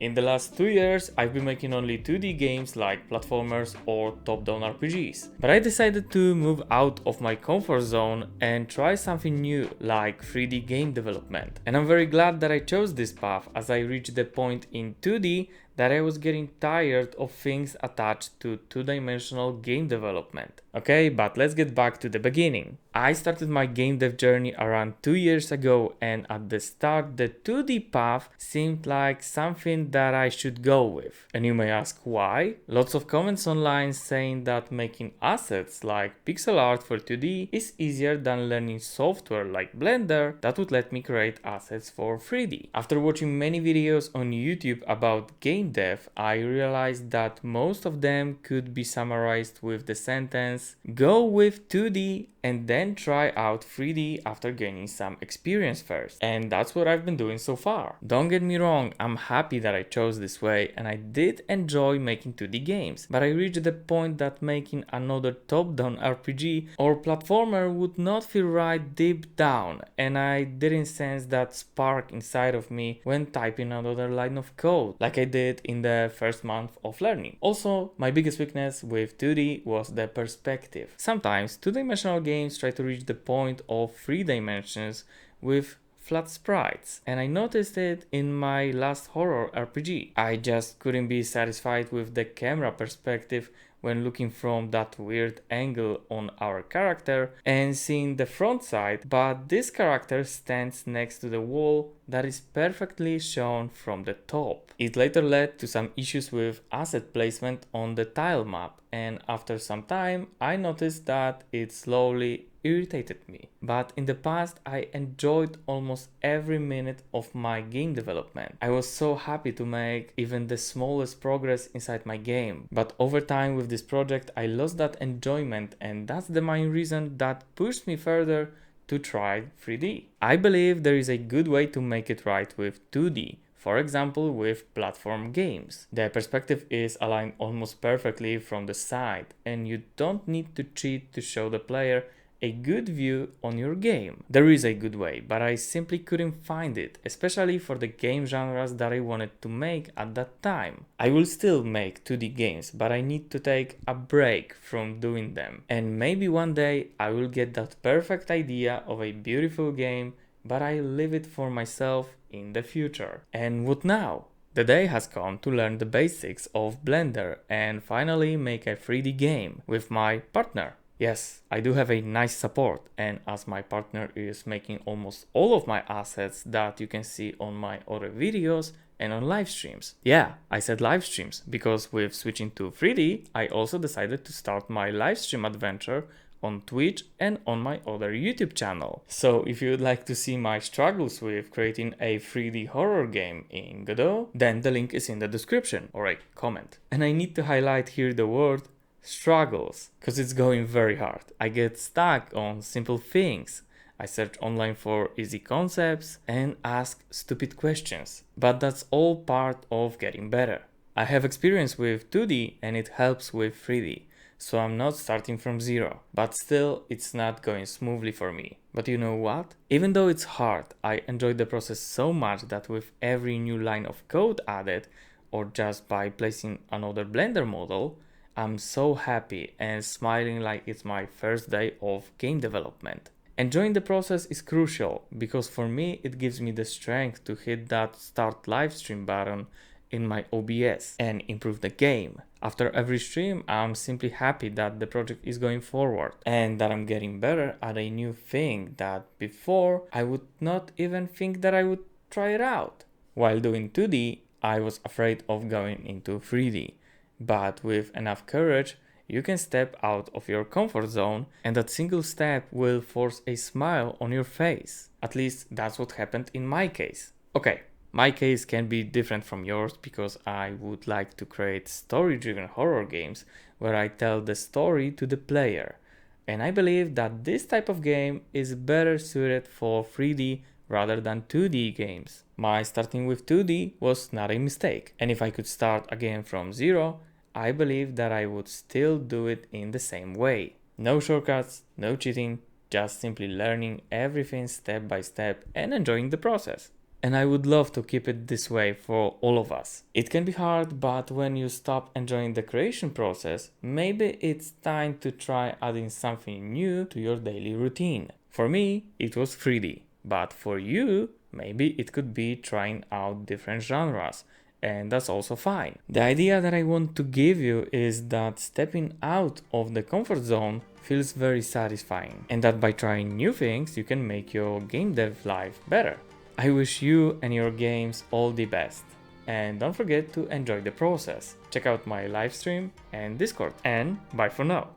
In the last 2 years, I've been making only 2D games like platformers or top-down RPGs. But I decided to move out of my comfort zone and try something new like 3D game development. And I'm very glad that I chose this path, as I reached the point in 2D that I was getting tired of things attached to two-dimensional game development. Okay, but let's get back to the beginning. I started my game dev journey around 2 years ago, and at the start the 2D path seemed like something that I should go with. And you may ask why? Lots of comments online saying that making assets like pixel art for 2D is easier than learning software like Blender that would let me create assets for 3D. After watching many videos on YouTube about game dev, I realized that most of them could be summarized with the sentence, go with 2D and then try out 3D after gaining some experience first. And that's what I've been doing so far. Don't get me wrong, I'm happy that I chose this way and I did enjoy making 2D games, but I reached the point that making another top-down RPG or platformer would not feel right deep down, and I didn't sense that spark inside of me when typing another line of code like I did in the first month of learning. Also, my biggest weakness with 2D was the perspective. Sometimes two-dimensional games try to reach the point of 3 dimensions with flat sprites, and I noticed it in my last horror RPG. I just couldn't be satisfied with the camera perspective when looking from that weird angle on our character and seeing the front side, but this character stands next to the wall that is perfectly shown from the top. It later led to some issues with asset placement on the tile map, and after some time I noticed that it slowly irritated me. But in the past I enjoyed almost every minute of my game development. I was so happy to make even the smallest progress inside my game. But over time with this project I lost that enjoyment, and that's the main reason that pushed me further to try 3D. I believe there is a good way to make it right with 2D. For example, with platform games. The perspective is aligned almost perfectly from the side, and you don't need to cheat to show the player a good view on your game. There is a good way, but I simply couldn't find it, especially for the game genres that I wanted to make at that time. I will still make 2D games, but I need to take a break from doing them. And maybe one day I will get that perfect idea of a beautiful game, but I leave it for myself in the future. And what now? The day has come to learn the basics of Blender and finally make a 3D game with my partner. Yes, I do have a nice support, and as my partner is making almost all of my assets that you can see on my other videos and on live streams. Yeah, I said live streams because with switching to 3D, I also decided to start my live stream adventure on Twitch and on my other YouTube channel. So if you would like to see my struggles with creating a 3D horror game in Godot, then the link is in the description or a comment. And I need to highlight here the word struggles, because it's going very hard. I get stuck on simple things. I search online for easy concepts and ask stupid questions. But that's all part of getting better. I have experience with 2D and it helps with 3D. So I'm not starting from zero, but still it's not going smoothly for me. But you know what? Even though it's hard, I enjoy the process so much that with every new line of code added, or just by placing another Blender model, I'm so happy and smiling like it's my first day of game development. Enjoying the process is crucial because for me it gives me the strength to hit that start live stream button in my OBS and improve the game. After every stream, I'm simply happy that the project is going forward and that I'm getting better at a new thing that before I would not even think that I would try it out. While doing 2D, I was afraid of going into 3D. But with enough courage, you can step out of your comfort zone, and that single step will force a smile on your face. At least that's what happened in my case. Okay, my case can be different from yours because I would like to create story-driven horror games where I tell the story to the player. And I believe that this type of game is better suited for 3D rather than 2D games. My starting with 2D was not a mistake, and if I could start again from zero, I believe that I would still do it in the same way. No shortcuts, no cheating, just simply learning everything step by step and enjoying the process. And I would love to keep it this way for all of us. It can be hard, but when you stop enjoying the creation process, maybe it's time to try adding something new to your daily routine. For me, it was 3D, but for you, maybe it could be trying out different genres, and that's also fine. The idea that I want to give you is that stepping out of the comfort zone feels very satisfying, and that by trying new things, you can make your game dev life better. I wish you and your games all the best. And don't forget to enjoy the process. Check out my live stream and Discord. And bye for now.